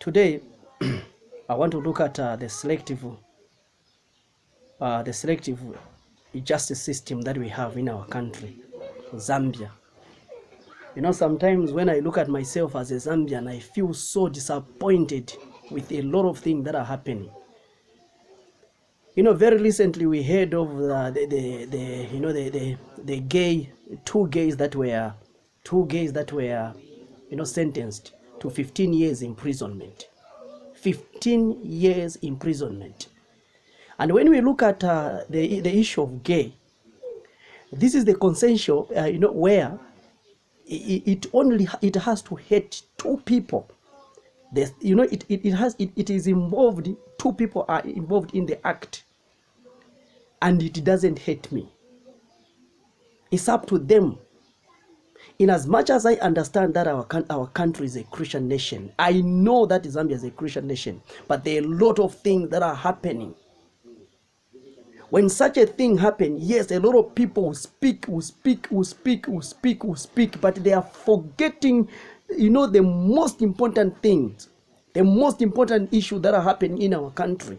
Today, I want to look at the selective justice system that we have in our country, Zambia. You know, sometimes when I look at myself as a Zambian, I feel so disappointed with a lot of things that are happening. You know, very recently we heard of two gays that were sentenced to 15 years imprisonment. 15 years imprisonment. And when we look at the issue of gay, this is the consensual, where it has to hate two people. It is involved. Two people are involved in the act, and it doesn't hate me. It's up to them. In as much as I understand that our country is a Christian nation, I know that Zambia is a Christian nation, but there are a lot of things that are happening. When such a thing happens, yes, a lot of people will speak, but they are forgetting, the most important things, the most important issues that are happening in our country.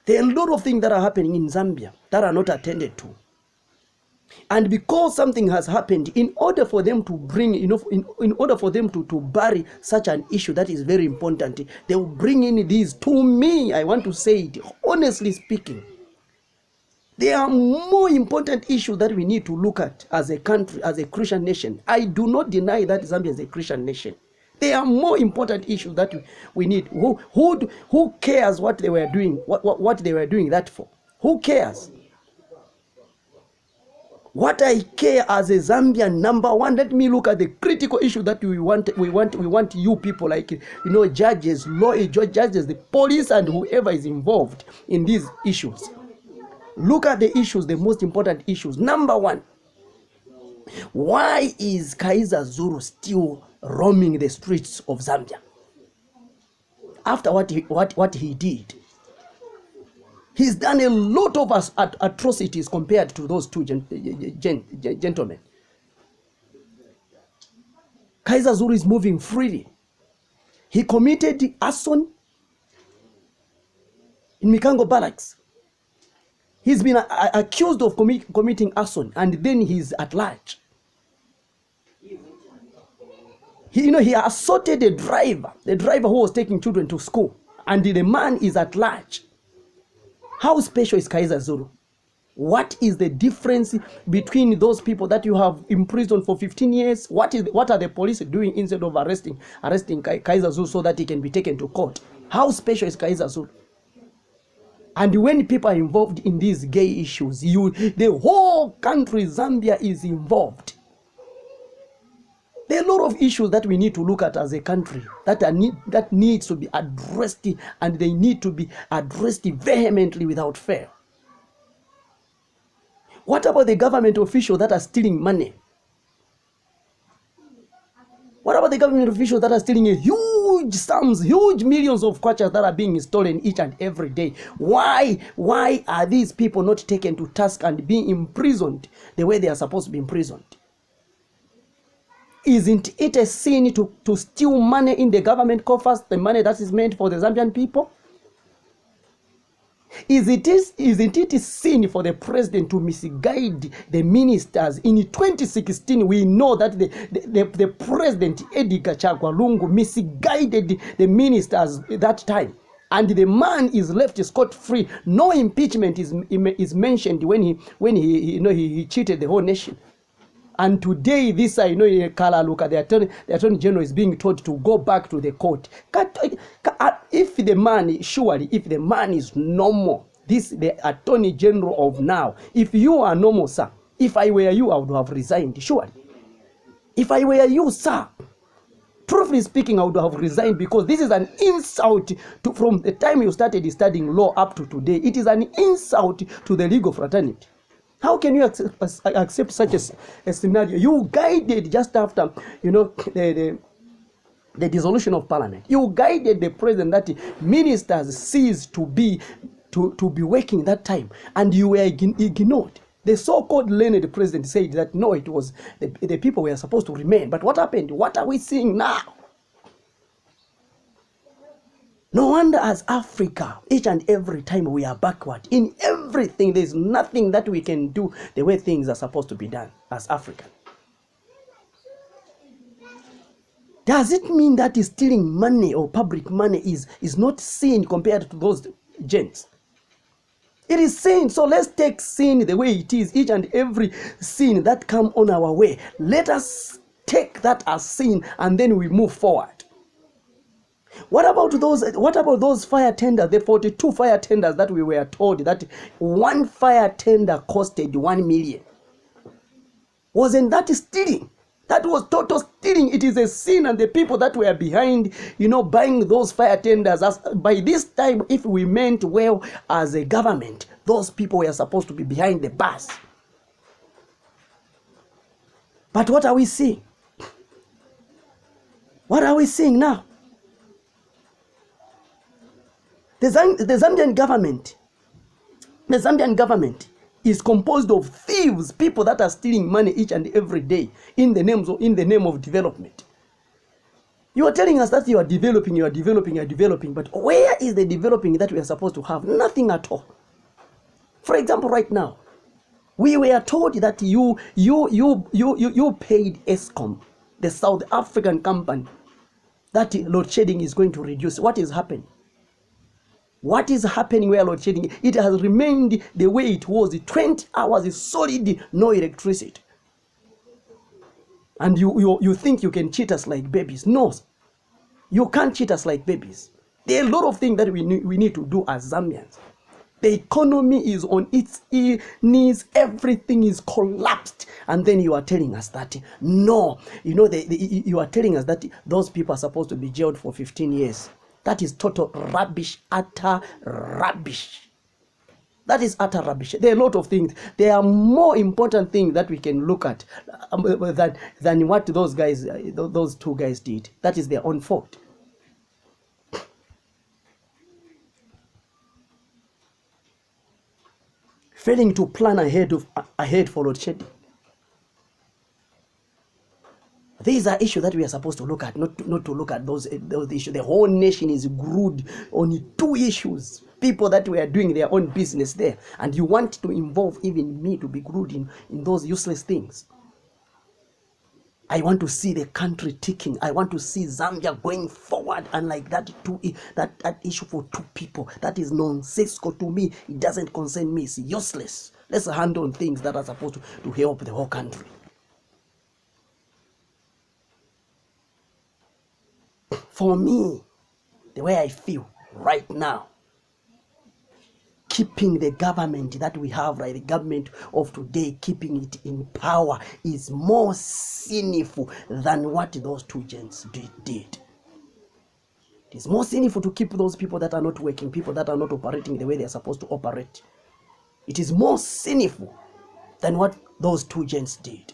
There are a lot of things that are happening in Zambia that are not attended to. And because something has happened, in order for them to bring, in order for them to bury such an issue that is very important, they will bring in these. To me, I want to say it, honestly speaking, there are more important issues that we need to look at as a country, as a Christian nation. I do not deny that Zambia is a Christian nation. There are more important issues that we need. Who cares what they were doing, what they were doing that for? Who cares? What I care as a Zambian, number one, let me look at the critical issue that we want you people, like, judges, judges, the police, and whoever is involved in these issues. Look at the issues, the most important issues. Number one, why is Kaiser Zulu still roaming the streets of Zambia after what he did? He's done a lot of atrocities compared to those two gentlemen. Kaiser Zulu is moving freely. He committed arson in Mikango barracks. He's been accused of committing arson, and then he's at large. He assaulted the driver who was taking children to school, and the man is at large. How special is Kaiser Zulu? What is the difference between those people that you have imprisoned for 15 years? What are the police doing instead of arresting Kaiser Zulu so that he can be taken to court? How special is Kaiser Zulu? And when people are involved in these gay issues, the whole country, Zambia, is involved. There are a lot of issues that we need to look at as a country that needs to be addressed, and they need to be addressed vehemently without fail. What about the government officials that are stealing money? What about the government officials that are stealing huge sums, huge millions of kwacha that are being stolen each and every day? Why are these people not taken to task and being imprisoned the way they are supposed to be imprisoned? Isn't it a sin to steal money in the government coffers, the money that is meant for the Zambian people? Isn't it a sin for the president to misguide the ministers? In 2016, we know that the president, Edgar Chagwa Lungu, misguided the ministers that time. And the man is left scot-free. No impeachment is mentioned when he cheated the whole nation. And today, this Kalaluka, the attorney general, is being told to go back to the court. If the man is normal, the attorney general of now, if you are normal, sir, if I were you, I would have resigned, surely. If I were you, sir, truthfully speaking, I would have resigned, because this is an insult from the time you started studying law up to today. It is an insult to the legal fraternity. How can you accept such a scenario? You guided just after, the dissolution of parliament. You guided the president that ministers ceased to be working that time, and you were ignored. The so-called learned president said that no, it was the people were supposed to remain. But what happened? What are we seeing now? No wonder as Africa, each and every time we are backward in everything. There's nothing that we can do the way things are supposed to be done as African. Does it mean that stealing money or public money is not sin compared to those gents? It is sin. So let's take sin the way it is. Each and every sin that come on our way, let us take that as sin, and then we move forward. What about those fire tenders, the 42 fire tenders that we were told that one fire tender costed 1 million? Wasn't that stealing? That was total stealing. It is a sin, and the people that were behind, buying those fire tenders, by this time, if we meant well as a government, those people were supposed to be behind the bus. But what are we seeing? What are we seeing now? The Zambian government is composed of thieves, people that are stealing money each and every day in the name of development. You are telling us that you are developing, but where is the developing that we are supposed to have? Nothing at all. For example, right now, we were told that you paid ESCOM, the South African company, that load shedding is going to reduce. What is happening? What is happening where load shedding? It has remained the way it was. 20 hours is solid, no electricity. And you think you can cheat us like babies. No, you can't cheat us like babies. There are a lot of things that we need to do as Zambians. The economy is on its knees. Everything is collapsed. And then you are telling us that, no. You are telling us that those people are supposed to be jailed for 15 years. That is total rubbish, utter rubbish. That is utter rubbish. There are a lot of things. There are more important things that we can look at than what those two guys did. That is their own fault. Failing to plan ahead for load shedding. These are issues that we are supposed to look at, not to look at those issues. The whole nation is glued on 2 issues. People that were doing their own business there. And you want to involve even me to be glued in those useless things. I want to see the country ticking. I want to see Zambia going forward. And like that issue for 2 people, that is nonsensical to me. It doesn't concern me. It's useless. Let's handle things that are supposed to help the whole country. For me, the way I feel right now, keeping the government that we have, right, the government of today, keeping it in power is more sinful than what those 2 gents did. It is more sinful to keep those people that are not working, people that are not operating the way they are supposed to operate. It is more sinful than what those 2 gents did.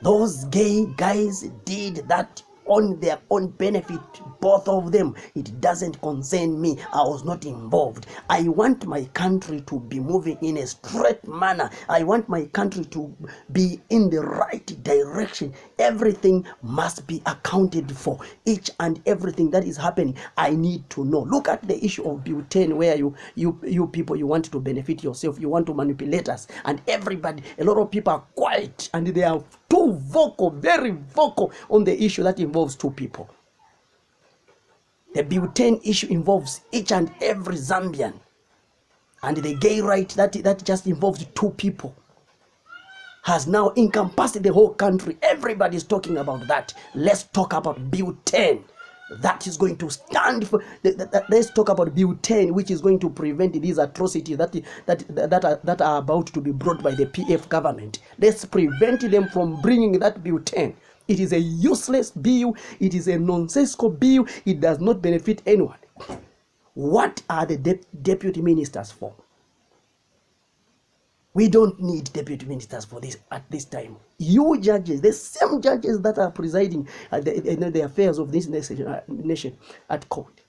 Those gay guys did that on their own benefit, both of them. It doesn't concern me. I was not involved. I want my country to be moving in a straight manner. I want my country to be in the right direction. Everything must be accounted for. Each and everything that is happening, I need to know. Look at the issue of butane, where you people, you want to benefit yourself. You want to manipulate us. And everybody, a lot of people are quiet, and they are too vocal, very vocal on the issue that involves 2 people. The butane issue involves each and every Zambian. And the gay right that just involves 2 people has now encompassed the whole country. Everybody is talking about that. Let's talk about butane. That is going to stand for. Let's talk about butane, which is going to prevent these atrocities that are about to be brought by the PF government. Let's prevent them from bringing that butane. It is a useless bill. It is a nonsensical bill. It does not benefit anyone. What are the deputy ministers for? We don't need deputy ministers for this at this time. You judges, the same judges that are presiding at the affairs of this nation at court,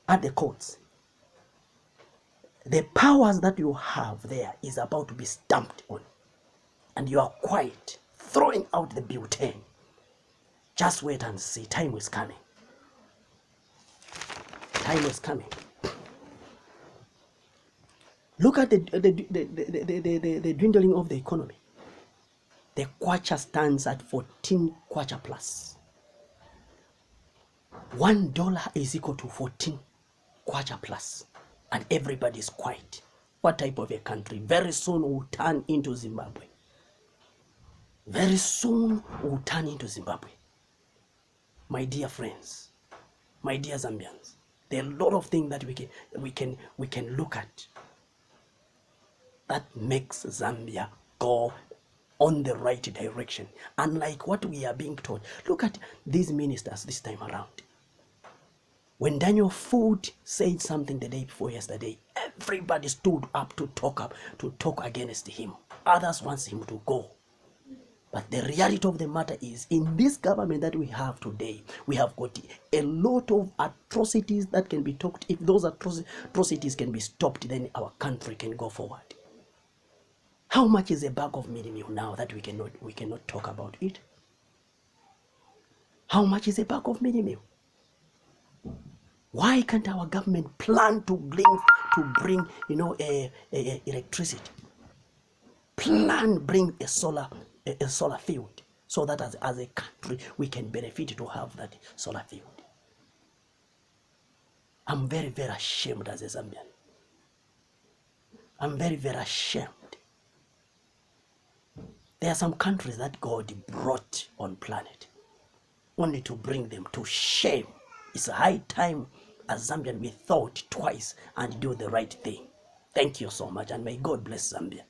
at the courts, the powers that you have there is about to be stamped on. And you are quiet, throwing out the butane. Just wait and see. Time is coming. Time is coming. Look at the dwindling of the economy. The kwacha stands at 14 kwacha plus. $1 is equal to 14 kwacha plus. And everybody's quiet. What type of a country? Very soon will turn into Zimbabwe. Very soon will turn into Zimbabwe. My dear friends, my dear Zambians, there are a lot of things that we can look at that makes Zambia go on the right direction. Unlike what we are being told. Look at these ministers this time around. When Daniel Foote said something the day before yesterday, everybody stood up to talk against him. Others want him to go. But the reality of the matter is, in this government that we have today, we have got a lot of atrocities that can be talked. If those atrocities can be stopped, then our country can go forward. How much is a bag of meal now that we cannot talk about it? How much is a bag of meal? Why can't our government plan to bring electricity? Bring a solar field, so that as a country we can benefit to have that solar field. I'm very, very ashamed as a Zambian. I'm very, very ashamed. There are some countries that God brought on planet only to bring them to shame. It's a high time as Zambian we thought twice and do the right thing. Thank you so much, and may God bless Zambia.